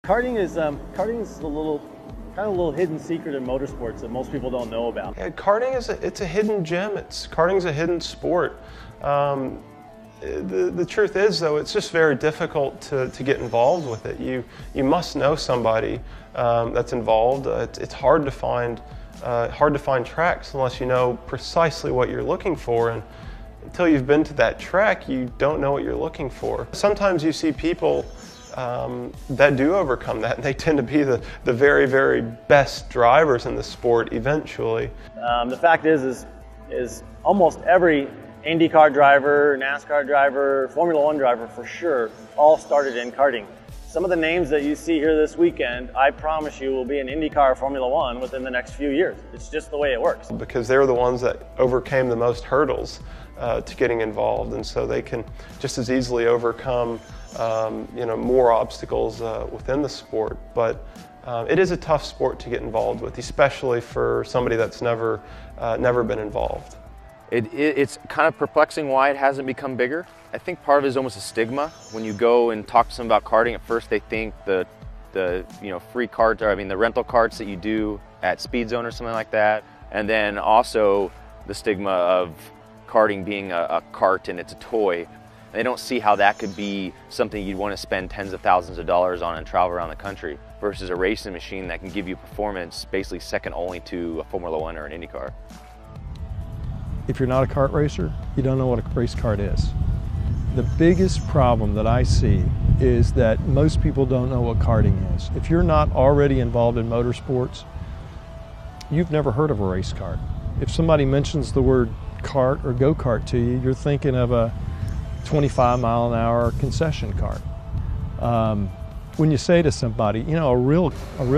Karting is a little hidden secret in motorsports that most people don't know about. Yeah, karting it's a hidden gem. Karting's a hidden sport. The truth is, though, it's just very difficult to get involved with it. You must know somebody that's involved. It's hard to find tracks unless you know precisely what you're looking for. And until you've been to that track, you don't know what you're looking for. Sometimes you see people that do overcome that, and they tend to be the very, very best drivers in the sport eventually. The fact is almost every IndyCar driver, NASCAR driver, Formula One driver for sure, all started in karting. Some of the names that you see here this weekend, I promise you will be in IndyCar or Formula One within the next few years. It's just the way it works. Because they're the ones that overcame the most hurdles to getting involved, and so they can just as easily overcome more obstacles within the sport. But it is a tough sport to get involved with, especially for somebody that's never been involved. It's kind of perplexing why it hasn't become bigger. I think part of it is almost a stigma. When you go and talk to someone about karting, at first they think the free carts, or the rental carts that you do at Speed Zone or something like that, and then also the stigma of karting being a cart and it's a toy. They don't see how that could be something you'd want to spend tens of thousands of dollars on and travel around the country versus a racing machine that can give you performance basically second only to a Formula One or an IndyCar. If you're not a kart racer, you don't know what a race kart is. The biggest problem that I see is that most people don't know what karting is. If you're not already involved in motorsports, you've never heard of a race kart. If somebody mentions the word kart or go-kart to you, you're thinking of a 25-mile-an-hour concession cart. When you say to somebody, a real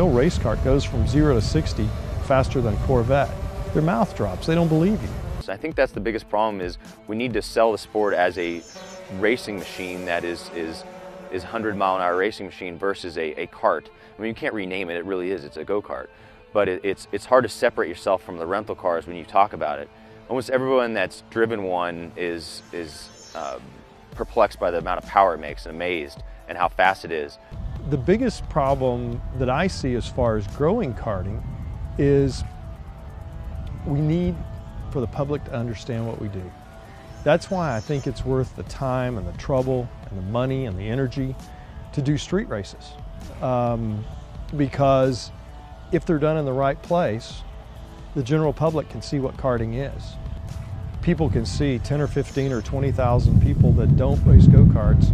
race kart goes from 0 to 60 faster than a Corvette, their mouth drops. They don't believe you. I think that's the biggest problem, is we need to sell the sport as a racing machine that is 100-mile-an-hour racing machine versus a kart. You can't rename it, it really is, it's a go-kart. But it's hard to separate yourself from the rental cars when you talk about it. Almost everyone that's driven one is perplexed by the amount of power it makes and amazed and how fast it is. The biggest problem that I see as far as growing karting is we need for the public to understand what we do. That's why I think it's worth the time and the trouble and the money and the energy to do street races. Because if they're done in the right place, the general public can see what karting is. People can see 10 or 15 or 20,000 people that don't race go-karts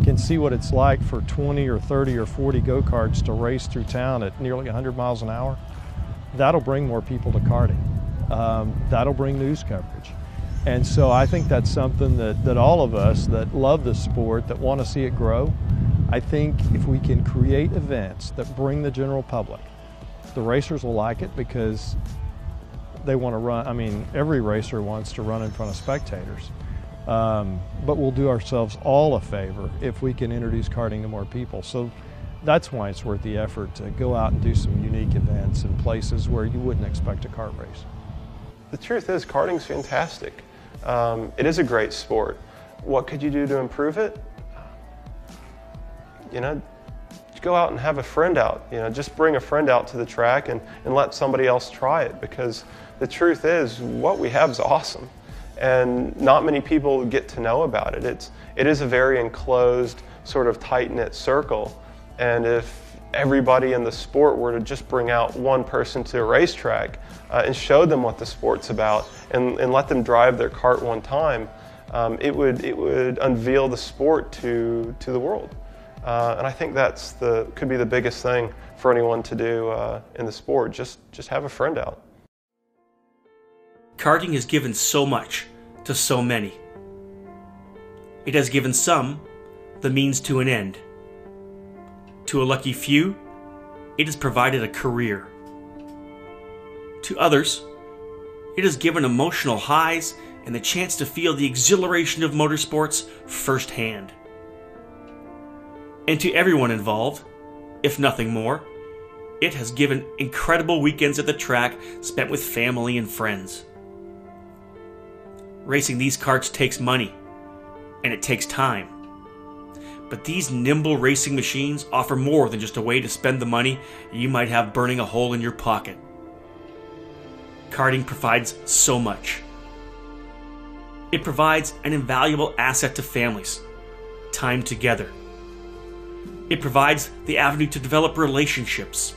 can see what it's like for 20 or 30 or 40 go-karts to race through town at nearly 100 miles an hour. That'll bring more people to karting. That'll bring news coverage. And so I think that's something that all of us that love the sport, that want to see it grow, I think if we can create events that bring the general public, the racers will like it because they want to run. Every racer wants to run in front of spectators. But we'll do ourselves all a favor if we can introduce karting to more people. So that's why it's worth the effort to go out and do some unique events in places where you wouldn't expect a kart race. The truth is, karting's fantastic. It is a great sport. What could you do to improve it? Go out and have a friend out. Just bring a friend out to the track and let somebody else try it, because the truth is, what we have is awesome. And not many people get to know about it. It is a very enclosed, sort of tight-knit circle. And if everybody in the sport were to just bring out one person to a racetrack and show them what the sport's about and let them drive their kart one time, it would unveil the sport to the world. And I think that's could be the biggest thing for anyone to do in the sport. Just have a friend out. Karting has given so much to so many. It has given some the means to an end. To a lucky few, it has provided a career. To others, it has given emotional highs and the chance to feel the exhilaration of motorsports firsthand. And to everyone involved, if nothing more, it has given incredible weekends at the track spent with family and friends. Racing these karts takes money, and it takes time. But these nimble racing machines offer more than just a way to spend the money you might have burning a hole in your pocket. Karting provides so much. It provides an invaluable asset to families, time together. It provides the avenue to develop relationships,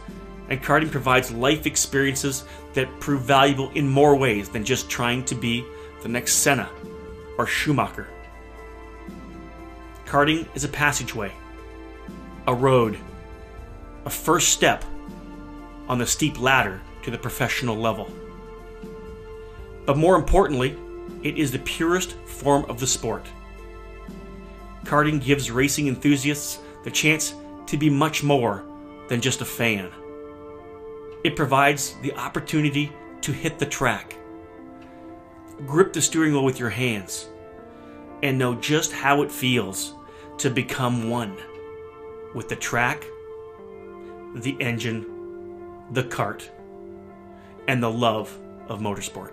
and karting provides life experiences that prove valuable in more ways than just trying to be the next Senna or Schumacher. Karting is a passageway, a road, a first step on the steep ladder to the professional level. But more importantly, it is the purest form of the sport. Karting gives racing enthusiasts the chance to be much more than just a fan. It provides the opportunity to hit the track, grip the steering wheel with your hands, and know just how it feels to become one with the track, the engine, the kart, and the love of motorsport.